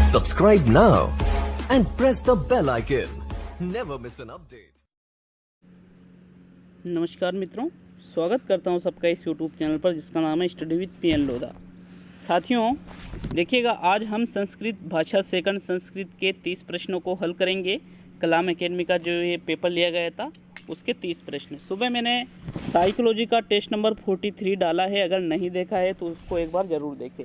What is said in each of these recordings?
Subscribe now and press the bell icon. Never miss an update. नमस्कार मित्रों, स्वागत करता हूं सबका इस YouTube चैनल पर जिसका नाम है स्टडी विद पीएन लोधा। साथियों देखिएगा, आज हम संस्कृत भाषा सेकंड संस्कृत के 30 प्रश्नों को हल करेंगे। कलाम एकेडमी का जो ये पेपर लिया गया था उसके 30 प्रश्न। सुबह मैंने साइकोलॉजी का टेस्ट नंबर 43 डाला है, अगर नहीं देखा है तो उसको एक बार ज़रूर देखें।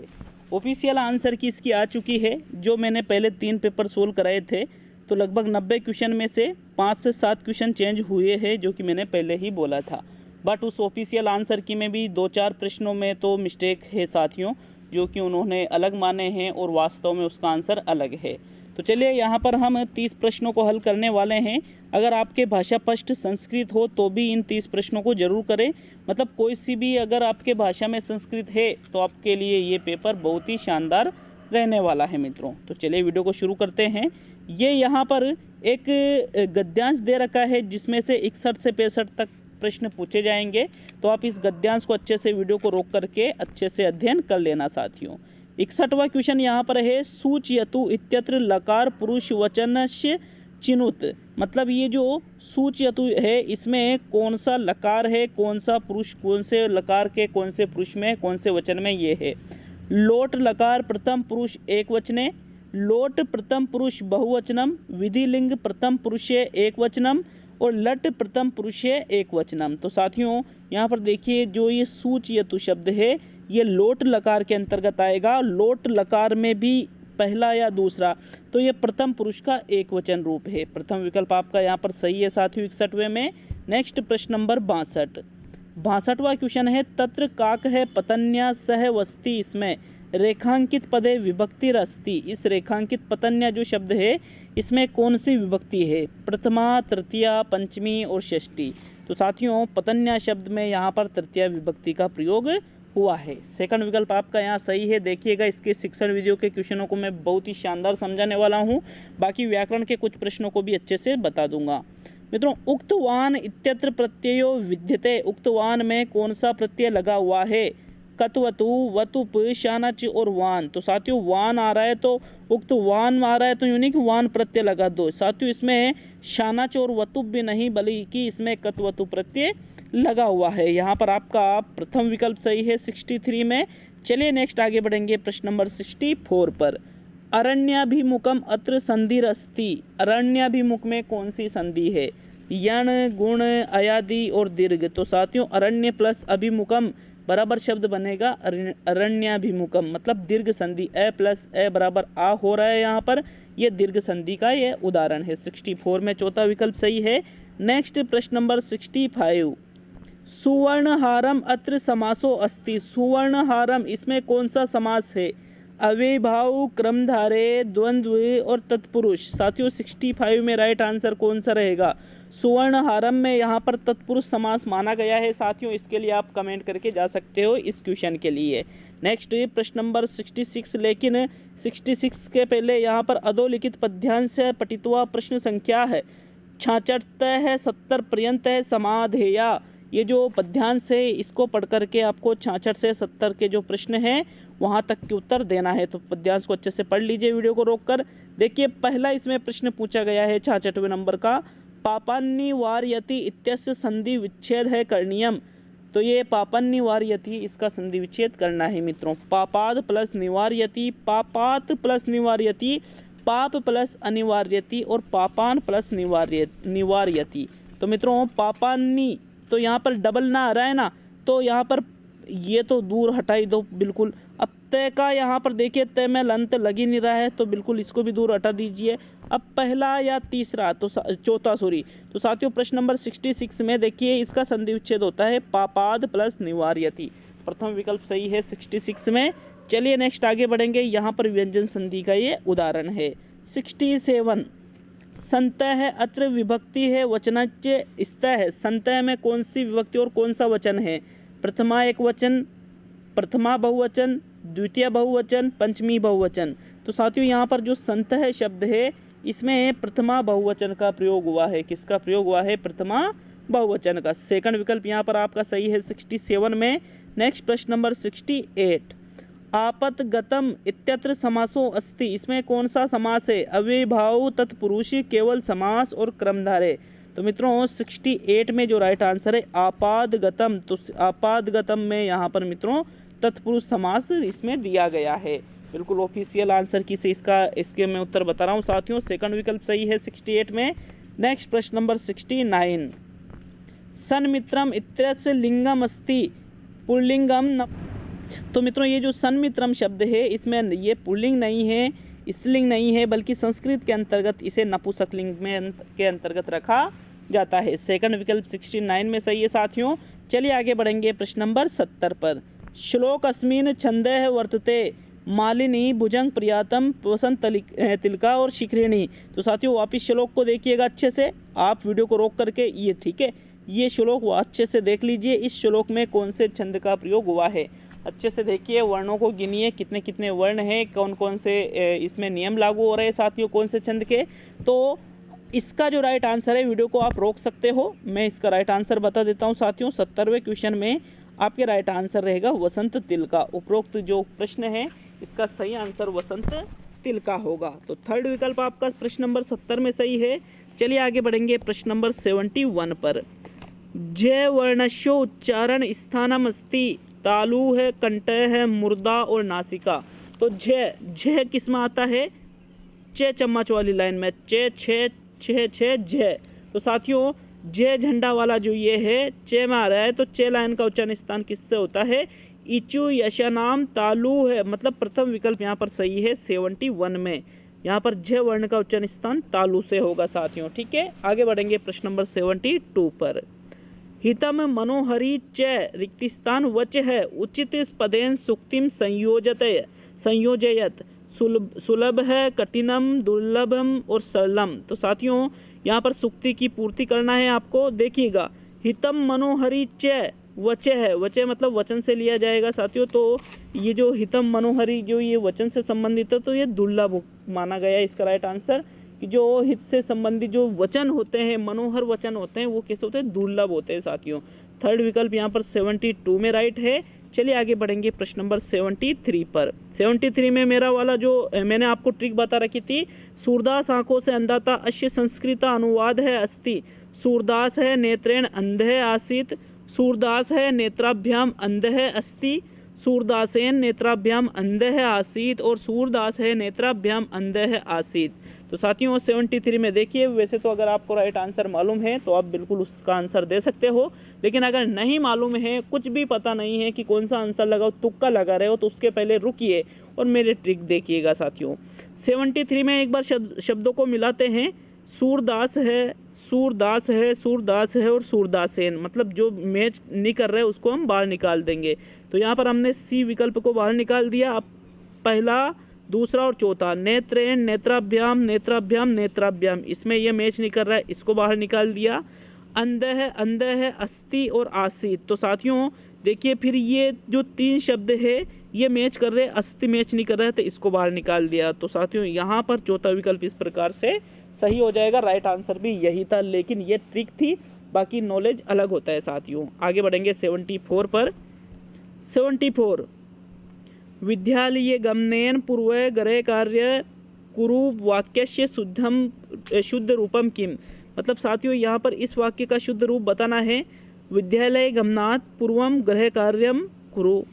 ऑफिशियल आंसर की इसकी आ चुकी है। जो मैंने पहले 3 पेपर सोल्व कराए थे तो लगभग 90 क्वेश्चन में से 5 से 7 क्वेश्चन चेंज हुए हैं, जो कि मैंने पहले ही बोला था। बट उस ऑफिशियल आंसर की में भी 2-4 प्रश्नों में तो मिस्टेक है साथियों, जो कि उन्होंने अलग माने हैं और वास्तव में उसका आंसर अलग है। तो चलिए यहाँ पर हम 30 प्रश्नों को हल करने वाले हैं। अगर आपके भाषा पृष्ठ संस्कृत हो तो भी इन 30 प्रश्नों को जरूर करें। मतलब कोई सी भी अगर आपके भाषा में संस्कृत है तो आपके लिए ये पेपर बहुत ही शानदार रहने वाला है मित्रों। तो चलिए वीडियो को शुरू करते हैं। ये यहाँ पर एक गद्यांश दे रखा है जिसमें से 61 से 65 तक प्रश्न पूछे जाएंगे। तो आप इस गद्यांश को अच्छे से वीडियो को रोक करके अच्छे से अध्ययन कर लेना साथियों। 61वां क्वेश्चन यहाँ पर है, सूचयतु इत्यत्र लकार पुरुष वचनस्य चिनुत। मतलब ये जो सूचयतु है इसमें कौन सा लकार है, कौन सा पुरुष, कौन से लकार के कौन से पुरुष में, कौन से वचन में ये है। लोट लकार प्रथम पुरुष एक वचने, लोट प्रथम पुरुष बहुवचनम, विधिलिंग प्रथम पुरुषे एक वचनम और लट प्रथम पुरुषे एक वचनम। तो साथियों यहाँ पर देखिए, जो ये सूचयतु शब्द है ये लोट लकार के अंतर्गत आएगा। लोट लकार में भी पहला या दूसरा, तो ये प्रथम पुरुष का एक वचन रूप है। प्रथम विकल्प आपका यहाँ पर सही है साथियों 61वें में। नेक्स्ट प्रश्न नंबर 62वां क्वेश्चन है, तत्र काक है पतन्या सह वस्ती। इसमें रेखांकित पदे विभक्ति रस्ती। इस रेखांकित पतन्या जो शब्द है इसमें कौन सी विभक्ति है, प्रथमा, तृतीया, पंचमी और षष्ठी। तो साथियों पतन्या शब्द में यहाँ पर तृतीया विभक्ति का प्रयोग हुआ है। सेकंड विकल्प आपका यहाँ सही है। देखिएगा, इसके शिक्षण वीडियो के क्वेश्चनों को मैं बहुत ही शानदार समझाने वाला हूँ। बाकी व्याकरण के कुछ प्रश्नों को भी अच्छे से बता दूंगा मित्रों। उक्तवान इत्यत्र प्रत्ययो विद्यते। उक्तवान में कौन सा प्रत्यय लगा हुआ है, कत्वतु, वतुप, शानच और वान। तो साथियों वान आ रहा है तो उक्त वान आ रहा है तो यूं नहीं कि वान प्रत्यय लगा दो साथियों, इसमें शानच और वतुप भी नहीं बल्कि इसमें कत्वतु प्रत्यय लगा हुआ है। यहाँ पर आपका प्रथम विकल्प सही है 63 में। चलिए नेक्स्ट आगे बढ़ेंगे प्रश्न नंबर 64 पर। अरण्याभिमुखम अत्र संधिरस्ति। अरण्याभिमुख में कौन सी संधि है, यण, गुण, अयादि और दीर्घ। तो साथियों अरण्य प्लस अभिमुखम बराबर शब्द बनेगा अरण्याभिमुखम, मतलब दीर्घ संधि। ए प्लस ए बराबर आ हो रहा है यहाँ पर, ये दीर्घ संधि का ये उदाहरण है। 64 में चौथा विकल्प सही है। नेक्स्ट प्रश्न नंबर 65, सुवर्णहारम अत्र समासो अस्ति। सुवर्णहारम इसमें कौन सा समास है, अव्ययभाव, क्रमधारय, द्वंद्व और तत्पुरुष। साथियों 65 में राइट आंसर कौन सा रहेगा, सुवर्णहारम में यहाँ पर तत्पुरुष समास माना गया है साथियों। इसके लिए आप कमेंट करके जा सकते हो इस क्वेश्चन के लिए। नेक्स्ट प्रश्न नंबर 66, लेकिन 66 के पहले यहाँ पर अधोलिखित पद्यांश पठित्वा प्रश्न संख्या है 66 है, 70 पर्यंत है समाधेया। ये जो पद्यांश है इसको पढ़ करके आपको 66 से 70 के जो प्रश्न हैं वहाँ तक के उत्तर देना है। तो पद्यांश को अच्छे से पढ़ लीजिए वीडियो को रोककर। देखिए पहला इसमें प्रश्न पूछा गया है 66वें नंबर का, पापान्निवार्यति इत्यस्य संधि विच्छेद है करणीयम। तो ये पापान्निवार्यति, इसका संधि विच्छेद करना है मित्रों। पापाद प्लस निवार्यति, पापात प्लस निवार्यति, पाप प्लस अनिवार्यति और पापान प्लस निवार्यति। तो मित्रों पापान्नी, तो यहाँ पर डबल ना आ रहा है ना, तो यहाँ पर ये तो दूर हटाई दो बिल्कुल। अब तय का यहाँ पर देखिए तय में लंत लग ही नहीं रहा है तो बिल्कुल इसको भी दूर हटा दीजिए। अब पहला या तीसरा तो चौथा सॉरी। तो साथियों प्रश्न नंबर 66 में देखिए इसका संधि विच्छेद होता है पापाद प्लस निवार्यति। प्रथम विकल्प सही है 66 में। चलिए नेक्स्ट आगे बढ़ेंगे। यहाँ पर व्यंजन संधि का ये उदाहरण है। 67, संतः है अत्र विभक्ति है वचनच्य स्तः है। संतः में कौन सी विभक्ति और कौन सा वचन है, प्रथमा एक वचन, प्रथमा बहुवचन, द्वितीय बहुवचन, पंचमी बहुवचन। तो साथियों यहाँ पर जो संतः शब्द है इसमें प्रथमा बहुवचन का प्रयोग हुआ है। किसका प्रयोग हुआ है, प्रथमा बहुवचन का। सेकंड विकल्प यहाँ पर आपका सही है 67 में। नेक्स्ट प्रश्न नंबर 68, आपतगतम इत्यत्र समासो अस्ति, इसमें कौन सा समास है? अव्ययीभाव, तत्पुरुष, केवल समास और क्रमधारय। तो मित्रों 68 में जो राइट आंसर है आपातगतम, तो आपातगतम में यहाँ पर मित्रों तत्पुरुष समास इसमें दिया गया है। बिल्कुल ऑफिशियल आंसर की से इसके मैं उत्तर बता रहा हूँ साथियों। सेकंड विकल्प सही है 68 में। नेक्स्ट प्रश्न नंबर 69, सन्मित्रम इत्यस्य लिंगम अस्ति पुल्लिंगम न। तो मित्रों ये जो सन्मित्रम शब्द है इसमें ये पुल्लिंग नहीं है, स्त्रीलिंग नहीं है, बल्कि संस्कृत के अंतर्गत इसे नपुंसकलिंग में के अंतर्गत रखा जाता है। सेकंड विकल्प 69 में सही है साथियों। चलिए आगे बढ़ेंगे प्रश्न नंबर 70 पर। श्लोक अस्मिन् छंदः वर्तते मालिनी भुजंग प्रियातम वसंत तिलका और शिखरिणी। तो साथियों वापिस श्लोक को देखिएगा अच्छे से, आप वीडियो को रोक करके, ये ठीक है, ये श्लोक अच्छे से देख लीजिए। इस श्लोक में कौन से छंद का प्रयोग हुआ है अच्छे से देखिए, वर्णों को गिनिए कितने कितने वर्ण हैं, कौन कौन से इसमें नियम लागू हो रहे हैं साथियों, कौन से छंद के। तो इसका जो राइट आंसर है, वीडियो को आप रोक सकते हो, मैं इसका राइट आंसर बता देता हूं साथियों। 70वें क्वेश्चन में आपके राइट आंसर रहेगा वसंत तिलका। उपरोक्त जो प्रश्न है इसका सही आंसर वसंत तिलका होगा। तो थर्ड विकल्प आपका प्रश्न नंबर 70 में सही है। चलिए आगे बढ़ेंगे प्रश्न नंबर 71 पर। जय वर्णस्यो उच्चारण स्थानम अस्ति, तालु है, कंठय है, मुर्दा और नासिका। तो झ किस में आता है? चे चम्मच वाली लाइन में, चे छे छे छे जय। तो साथियों जय झंडा वाला जो ये है चे में आ रहा है, तो चे लाइन का उच्चारण स्थान किससे होता है? इचु यशानाम तालु है, मतलब प्रथम विकल्प यहाँ पर सही है 71 में। यहाँ पर झ वर्ण का उच्चारण स्थान तालु से होगा साथियों। ठीक है, आगे बढ़ेंगे प्रश्न नंबर 72 पर। हितम मनोहरी च रिक्तिस्थान वच है, उचित पदेन सुक्तिम संयोजयत। सुलभ है, कठिनम, दुर्लभम और सरलम। तो साथियों यहाँ पर सुक्ति की पूर्ति करना है आपको। देखिएगा हितम मनोहरी च वच है, वच मतलब वचन से लिया जाएगा साथियों। तो ये जो हितम मनोहरी जो ये वचन से संबंधित है, तो ये दुर्लभ माना गया है इसका राइट आंसर। कि जो हित से संबंधित जो वचन होते हैं, मनोहर वचन होते हैं, वो कैसे होते हैं? दुर्लभ होते हैं साथियों। थर्ड विकल्प यहाँ पर 72 में राइट है। चलिए आगे बढ़ेंगे प्रश्न नंबर 73 पर। 73 में मेरा वाला जो मैंने आपको ट्रिक बता रखी थी, सूरदास आंखों से अंधाता अश्य संस्कृत अनुवाद है अस्ति। सूरदास है नेत्रेण अंधे आसीत, सूरदास है नेत्राभ्याम अंधे अस्ति, सूरदासेन नेत्राभ्याम अंधे आसीत और सूरदास है नेत्राभ्याम अंधे आसीत। तो साथियों 73 में देखिए, वैसे तो अगर आपको राइट आंसर मालूम है तो आप बिल्कुल उसका आंसर दे सकते हो, लेकिन अगर नहीं मालूम है, कुछ भी पता नहीं है कि कौन सा आंसर लगाओ, तुक्का लगा रहे हो, तो उसके पहले रुकिए और मेरे ट्रिक देखिएगा साथियों। 73 में एक बार शब्दों को मिलाते हैं। सूरदास है, सूरदास है, सूरदास है और सूरदासेन, मतलब जो मैच नहीं कर रहे उसको हम बाहर निकाल देंगे। तो यहाँ पर हमने सी विकल्प को बाहर निकाल दिया। अब पहला, दूसरा और चौथा, नेत्रेण, नेत्राभ्याम, नेत्राभ्याम, नेत्राभ्याम, इसमें ये मैच नहीं कर रहा है, इसको बाहर निकाल दिया। अंध है, अस्ति और आसीत। तो साथियों देखिए फिर ये जो 3 शब्द है ये मैच कर रहे हैं, अस्थि मैच नहीं कर रहा है, तो इसको बाहर निकाल दिया। तो साथियों यहाँ पर चौथा विकल्प इस प्रकार से सही हो जाएगा। राइट आंसर भी यही था, लेकिन ये ट्रिक थी, बाकी नॉलेज अलग होता है साथियों। आगे बढ़ेंगे 74 पर। 74, विद्यालये गमनेन पूर्वे गृह कार्य कुरु वाक्यस्य शुद्ध रूपम किम। मतलब साथियों यहाँ पर इस वाक्य का शुद्ध रूप बताना है। विद्यालय गमनात् पूर्वम गृह कार्यम कुरु,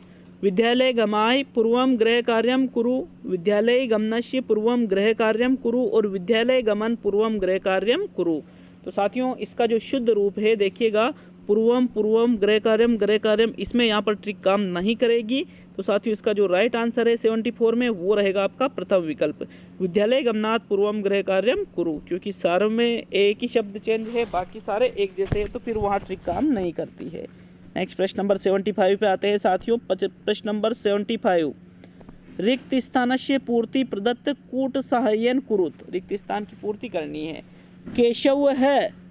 विद्यालय गमाय पूर्वम गृह कार्यम कुरु, विद्यालय गमनस्य पूर्वम गृह कार्यम कुरु और विद्यालय गमन पूर्वम गृह कार्यम कुरु। तो साथियों इसका जो शुद्ध रूप है देखिएगा, पूर्वम पूर्वम गृह कार्यम, इसमें यहाँ पर ट्रिक काम नहीं करेगी। तो साथियों इसका जो राइट आंसर है 74 में वो रहेगा आपका प्रथम विकल्प, विद्यालय गमनात् पूर्वम गृह कार्यम कुरु, क्योंकि सारे में एक ही शब्द चेंज है, बाकी सारे एक जैसे हैं, तो फिर वहाँ ट्रिक काम नहीं करती है। नेक्स्ट प्रश्न नंबर 75 पे आते हैं साथियों। प्रश्न नंबर 75, रिक्त स्थानस्य पूर्ति प्रदत्त कूट सहायन कुरुत। रिक्त स्थान की पूर्ति करनी है। केशव है,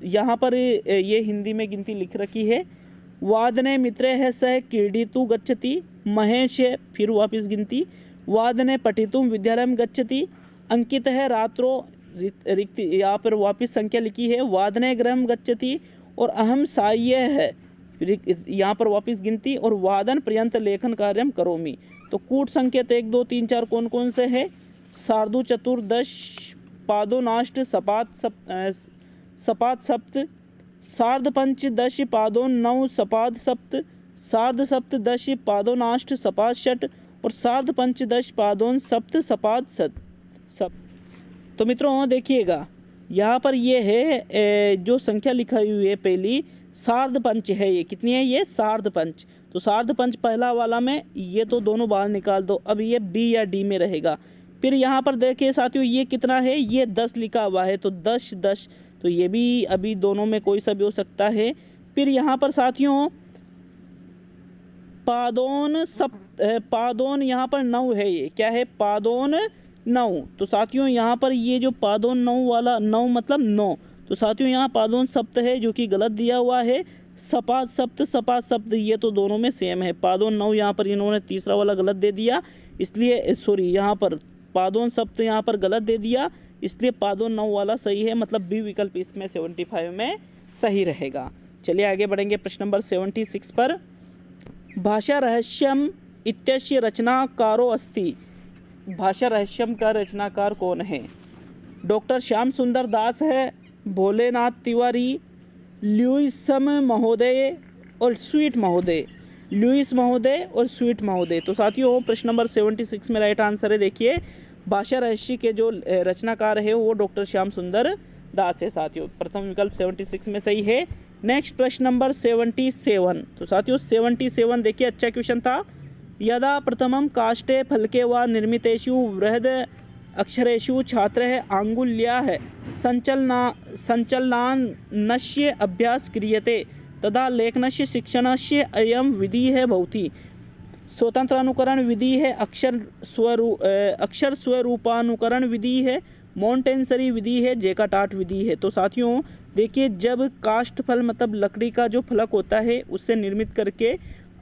यहाँ पर ये हिंदी में गिनती लिख रखी है। वादने मित्रे है सह क्रीडितु गच्छति, महेश है, फिर वापस गिनती। वादने पठितुम विद्यालयम गच्छति, अंकित है रात्रो, रिक्त यहाँ पर वापस संख्या लिखी है। वादने गृहम गच्छति और अहम साह्य है, यहाँ पर वापस गिनती। और वादन पर्यंत लेखन कार्यम करोमि। तो कूट संकेत 1 2 3 4 कौन कौन से है? सार्धु चतुर्दश, पादोनाष्ट, सपाद सप्त, सार्ध पंचदश, पादोनव, सपाद सप्त, सार्ध सप्तदश, पादोनाष्ट, सपाद षट और सार्ध पंचदश, पादोन सप्त, सपाद सप्त। तो मित्रों देखिएगा यहाँ पर ये है जो संख्या लिखाई हुई है पहली सार्ध पंच है। ये कितनी है? ये सार्ध पंच। तो सार्ध पंच पहला वाला में ये तो दोनों बाहर निकाल दो, अब ये बी या डी में रहेगा। फिर यहाँ पर देखिए साथियों ये कितना है? ये 10 लिखा हुआ है, तो 10 10, तो ये भी अभी दोनों में कोई सा भी हो सकता है। फिर यहाँ पर साथियों पादोन यहाँ पर 9 है। ये क्या है? पादोन 9। तो साथियों यहाँ पर ये जो पादोन 9 वाला 9 मतलब 9, तो साथियों यहाँ पादोन सप्त है जो कि गलत दिया हुआ है। सपाद सप्त ये तो दोनों में सेम है। पादोन 9 यहाँ पर इन्होंने तीसरा वाला गलत दे दिया, इसलिए सॉरी यहाँ पर पादोन सप्त यहाँ पर गलत दे दिया, इसलिए पादोन 9 वाला सही है, मतलब बी विकल्प इसमें 75 में सही रहेगा। चलिए आगे बढ़ेंगे प्रश्न नंबर 76 पर। भाषा रहस्यम इत्यस्य रचनाकारो अस्ति। भाषा रहस्यम का रचनाकार कौन है? डॉक्टर श्याम सुंदर दास है, भोलेनाथ तिवारी, लुईसम महोदय और स्वीट महोदय। लुईस महोदय और स्वीट महोदय। तो साथियों प्रश्न नंबर 76 में राइट आंसर है। देखिए भाषा रहस्य के जो रचनाकार है वो डॉक्टर श्याम सुंदर दास है साथियों। प्रथम विकल्प 76 में सही है। नेक्स्ट प्रश्न नंबर 77। तो साथियों 77 देखिए अच्छा क्वेश्चन था। यदा प्रथमम काष्ठे फलके व निर्मितेषु वृहद अक्षरेषु छात्रः आंगुल्याः संचलनानस्य अभ्यास क्रियते तदा लेखनस्य शिक्षणस्य अयं विधि है भवति। स्वतंत्र अनुकरण विधि है, अक्षर स्वरूपानुकरण विधि है, मॉन्टेंसरी विधि है, जेकाटार्ट विधि है। तो साथियों देखिए जब काष्ठ फल मतलब लकड़ी का जो फलक होता है उससे निर्मित करके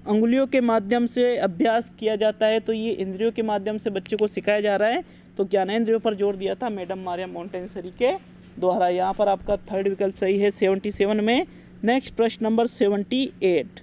अंगुलियों के माध्यम से अभ्यास किया जाता है, तो ये इंद्रियों के माध्यम से बच्चे को सिखाया जा रहा है। तो ज्ञानेंद्रियों पर जोर दिया था मैडम मारिया मॉन्टेंसरी के द्वारा। यहाँ पर आपका थर्ड विकल्प सही है 77 में। नेक्स्ट प्रश्न नंबर 78।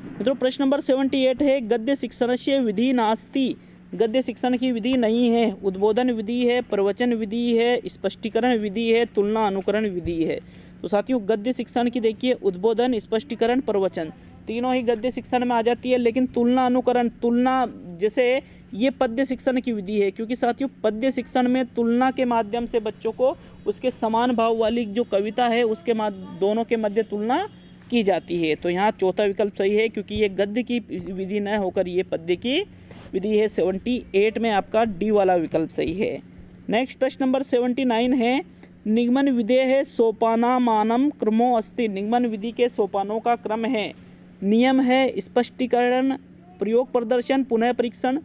मित्रों प्रश्न नंबर 78 है गद्य शिक्षणस्य विधि नास्ति। गद्य शिक्षण की विधि नहीं है। उद्बोधन विधि है, प्रवचन विधि है, स्पष्टीकरण विधि है, तुलना अनुकरण विधि है। तो साथियों गद्य शिक्षण की देखिए उद्बोधन, स्पष्टीकरण, प्रवचन तीनों ही गद्य शिक्षण में आ जाती है, लेकिन तुलना अनुकरण, तुलना जैसे ये पद्य शिक्षण की विधि है, क्योंकि साथियों पद्य शिक्षण में तुलना के माध्यम से बच्चों को उसके समान भाव वाली जो कविता है उसके दोनों के मध्य तुलना की जाती है। तो यहाँ चौथा विकल्प सही है, क्योंकि ये गद्य की विधि न होकर ये पद्य की विधि है। 78 में आपका डी वाला विकल्प सही है। नेक्स्ट प्रश्न नंबर 79 है निगमन विधेय सोपानामानम क्रमो अस्ति। निगमन विधि के सोपानों का क्रम है, नियम है, स्पष्टीकरण, प्रयोग प्रदर्शन, पुनः परीक्षण।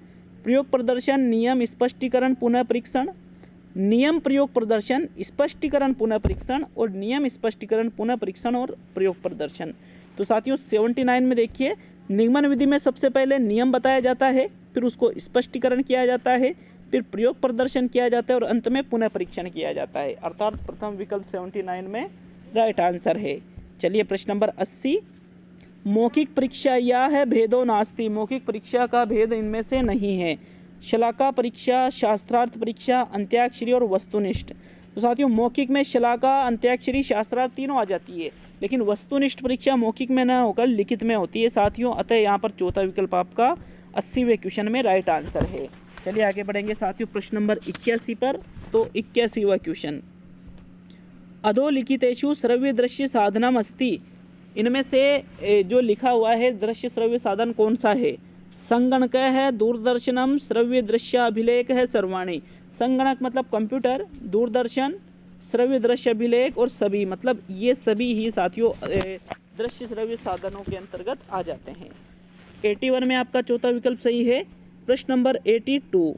प्रयोग प्रदर्शन, नियम, स्पष्टीकरण, पुनः परीक्षण। नियम, प्रयोग प्रदर्शन, स्पष्टीकरण, पुनः परीक्षण और नियम, स्पष्टीकरण, पुनः परीक्षण और प्रयोग प्रदर्शन। तो साथियों 79 में देखिए निगमन विधि में सबसे पहले नियम बताया जाता है, फिर उसको स्पष्टीकरण किया जाता है, फिर प्रयोग प्रदर्शन किया जाता है और अंत में पुनः परीक्षण किया जाता है। अर्थात प्रथम विकल्प 79 में राइट आंसर है। चलिए प्रश्न नंबर 80। मौखिक परीक्षा या है भेदो नास्ति। मौखिक परीक्षा का भेद इनमें से नहीं है। शलाका परीक्षा, शास्त्रार्थ परीक्षा, अंत्याक्षरी और वस्तुनिष्ठ। तो साथियों मौखिक में शलाका, अंत्याक्षरी, शास्त्रार्थ तीनों आ जाती है, लेकिन वस्तुनिष्ठ परीक्षा मौखिक में न होकर लिखित में होती है साथियों। अतः यहाँ पर चौथा विकल्प आपका 80वें क्वेश्चन में राइट आंसर है। चलिए आगे बढ़ेंगे साथियों प्रश्न नंबर 81 पर। तो 81वां क्वेश्चन अधोलिखितेषु श्रव्य दृश्य साधनम अस्ति। इनमें से जो लिखा हुआ है दृश्य श्रव्य साधन कौन सा है? संगणक है, दूरदर्शनम, श्रव्य दृश्य अभिलेख है, सर्वाणी। संगणक मतलब कंप्यूटर, दूरदर्शन, श्रव्य दृश्य अभिलेख और सभी मतलब ये सभी ही साथियों दृश्य श्रव्य साधनों के अंतर्गत आ जाते हैं। 81 में आपका चौथा विकल्प सही है। प्रश्न नंबर 82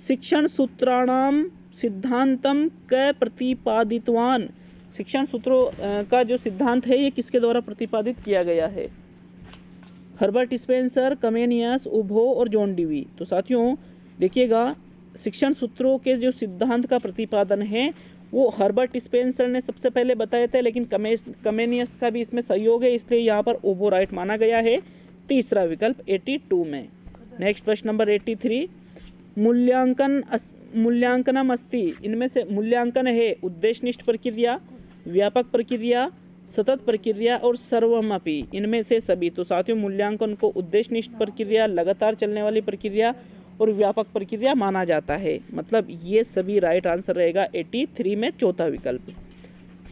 शिक्षण सूत्राणाम सिद्धांतम क प्रतिपादितवान। शिक्षण सूत्रों का जो सिद्धांत है ये किसके द्वारा प्रतिपादित किया गया है? हर्बर्ट स्पेंसर, कमेनियस, उभो और जॉन डीवी। तो साथियों देखिएगा शिक्षण सूत्रों के जो सिद्धांत का प्रतिपादन है वो हर्बर्ट स्पेंसर ने सबसे पहले बताए थे, लेकिन कमेनियस का भी इसमें सहयोग है, इसलिए यहाँ पर उभो राइट माना गया है। तीसरा विकल्प 82 में। नेक्स्ट प्रश्न नंबर 83, मूल्यांकनम अस्ति, इनमें से मूल्यांकन है उद्देश्यनिष्ठ प्रक्रिया, व्यापक प्रक्रिया, सतत प्रक्रिया और सर्वमपि, इनमें से सभी। तो साथियों मूल्यांकन को उद्देश्यनिष्ठ प्रक्रिया, लगातार चलने वाली प्रक्रिया और व्यापक प्रक्रिया माना जाता है। मतलब ये सभी राइट आंसर रहेगा 83 में चौथा विकल्प।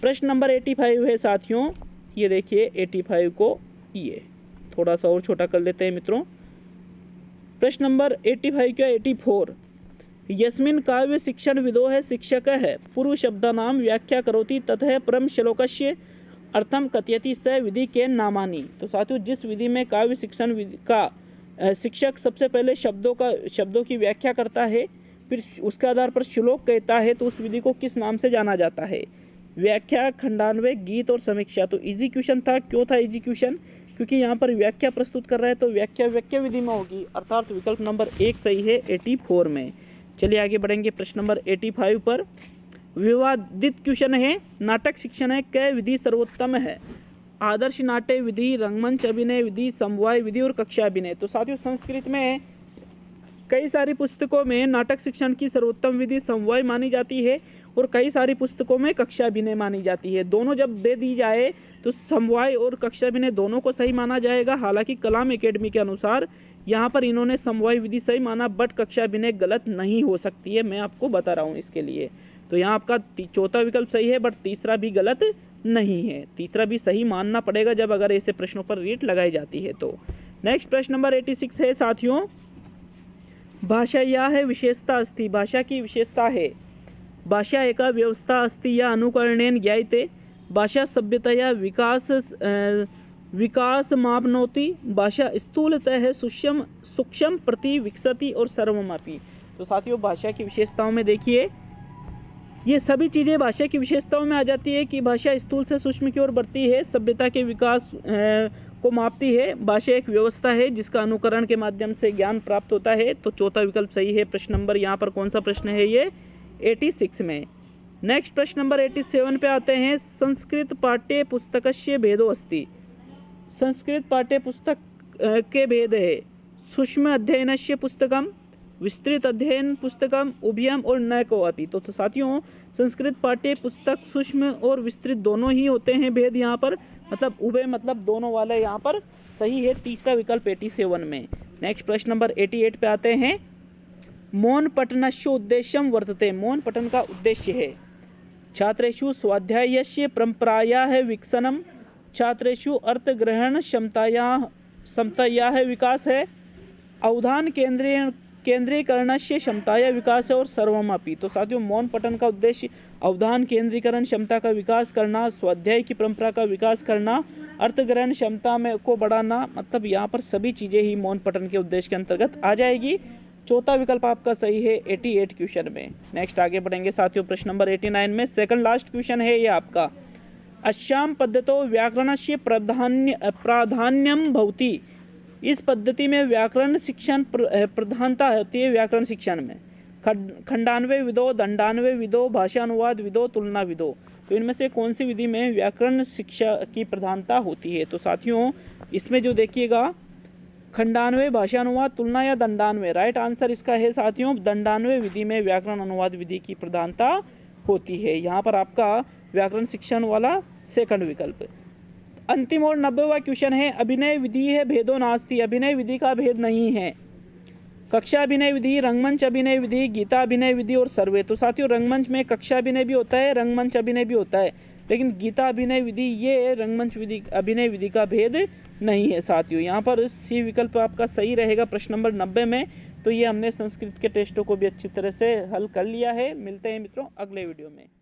प्रश्न नंबर 85 है साथियों, ये देखिए 85 को ये थोड़ा सा और छोटा कर लेते हैं मित्रों। प्रश्न नंबर 85 क्या 84, यस्मिन् काव्य शिक्षण विदो है शिक्षक है पूर्व शब्दानाम व्याख्या करोति ततः परम श्लोकस्य अर्थम कथयति स विधि के नामानि। तो साथियों जिस विधि में काव्य शिक्षण का शिक्षक सबसे पहले शब्दों की व्याख्या करता है, फिर उसके आधार पर श्लोक कहता है, तो उस विधि को किस नाम से जाना जाता है? व्याख्या, खंडान्वय, गीत और समीक्षा। तो इजी क्वेश्चन था। क्यों था इजी क्वेश्चन? क्योंकि यहाँ पर व्याख्या प्रस्तुत कर रहा है, तो व्याख्या विधि में होगी, अर्थात विकल्प नंबर 1 सही है 84 में। चलिए आगे बढ़ेंगे प्रश्न नंबर 85 पर। विवादित क्वेश्चन है, नाटक शिक्षण है कै विधि सर्वोत्तम है? आदर्श नाट्य विधि, रंगमंच अभिनय विधि, समवाय विधि और कक्षा अभिनय। तो साथियों संस्कृत में कई सारी पुस्तकों में नाटक शिक्षण की सर्वोत्तम विधि समवाय मानी जाती है और कई सारी पुस्तकों में कक्षा अभिनय मानी जाती है। दोनों जब दे दी जाए तो समवाय और कक्षा अभिनय दोनों को सही माना जाएगा। हालांकि कलाम एकेडमी के अनुसार यहाँ पर इन्होंने समवाय विधि सही माना, बट कक्षा अभिनय गलत नहीं हो सकती है, मैं आपको बता रहा हूँ इसके लिए। तो यहाँ आपका चौथा विकल्प सही है, बट तीसरा भी गलत नहीं है। तीसरा भी सही मानना पड़ेगा जब अगर ऐसे प्रश्नों पर रीट लगाई जाती है तो। नेक्स्ट प्रश्न नंबर 86 है साथियों, भाषा या है विशेषता अस्ति, भाषा की विशेषता है। भाषा एका व्यवस्था अस्ति या अनुकरणेन ज्ञायते, भाषा सभ्यतया विकास मापनोति, भाषा स्थूलतः सूक्ष्म प्रति विकसति और सर्वमापी। तो साथियों भाषा की विशेषताओं में देखिए ये सभी चीज़ें भाषा की विशेषताओं में आ जाती है कि भाषा स्थूल से सूक्ष्म की ओर बढ़ती है, सभ्यता के विकास को मापती है, भाषा एक व्यवस्था है जिसका अनुकरण के माध्यम से ज्ञान प्राप्त होता है। तो चौथा विकल्प सही है। प्रश्न नंबर यहाँ पर कौन सा प्रश्न है? ये 86 में। नेक्स्ट प्रश्न नंबर 87 पे आते हैं, संस्कृत पाठ्य पुस्तकस्य भेदो अस्ति, संस्कृत पाठ्य पुस्तक के भेद है। सूक्ष्म अध्ययनस्य पुस्तकम, विस्तृत अध्ययन पुस्तकम, उभयम और नैको अपि। तो साथियों संस्कृत पाठ्य पुस्तक सूक्ष्म और विस्तृत दोनों ही होते हैं भेद यहाँ पर, मतलब उभय मतलब दोनों वाले यहाँ पर सही है। तीसरा विकल्प 87 में। नेक्स्ट प्रश्न नंबर 88 पे आते हैं, मौन पठनस्य उद्देश्यम वर्तते, मौन पठन का उद्देश्य है। छात्रेषु स्वाध्यायस्य परंपरायाः विकसनम, छात्रेषु अर्थग्रहण क्षमतायाः विकास है। अवधान केंद्रीकरणस्य क्षमताया विकास है और सर्वमपि। तो साथियों मौन पठन का उद्देश्य अवधान केंद्रीकरण क्षमता का विकास करना, स्वाध्याय की परंपरा का विकास करना, अर्थग्रहण क्षमता में को बढ़ाना, मतलब यहाँ पर सभी चीज़ें ही मौन पठन के उद्देश्य के अंतर्गत आ जाएगी। चौथा विकल्प आपका सही है 88 क्वेश्चन में। नेक्स्ट आगे बढ़ेंगे साथियों प्रश्न नंबर 89 में। सेकंड लास्ट क्वेश्चन है ये आपका, अस्याम पद्धतो व्याकरणस्य प्राधान्यम भवति, इस पद्धति में व्याकरण शिक्षण प्रधानता होती है। व्याकरण शिक्षण में खंडान्वय विदो, दंडान्वय विदो, भाषानुवाद विदो, तुलना विदो। तो इनमें से कौन सी विधि में व्याकरण शिक्षा की प्रधानता होती है? तो साथियों इसमें जो देखिएगा खंडान्वय, भाषानुवाद, तुलना या दंडान्वय। राइट आंसर इसका है साथियों दंडान्वय विधि में व्याकरण अनुवाद विधि की प्रधानता होती है। यहाँ पर आपका व्याकरण शिक्षण वाला सेकंड विकल्प। अंतिम और 90वां क्वेश्चन है, अभिनय विधि है भेदो नास्ति, अभिनय विधि का भेद नहीं है। कक्षा अभिनय विधि, रंगमंच अभिनय विधि, गीता अभिनय विधि और सर्वे। तो साथियों रंगमंच में कक्षा अभिनय भी होता है, रंगमंच अभिनय भी होता है, लेकिन गीता अभिनय विधि ये रंगमंच विधि अभिनय विधि का भेद नहीं है साथियों। यहाँ पर सी विकल्प आपका सही रहेगा प्रश्न नंबर 90 में। तो ये हमने संस्कृत के टेस्टों को भी अच्छी तरह से हल कर लिया है। मिलते हैं मित्रों अगले वीडियो में।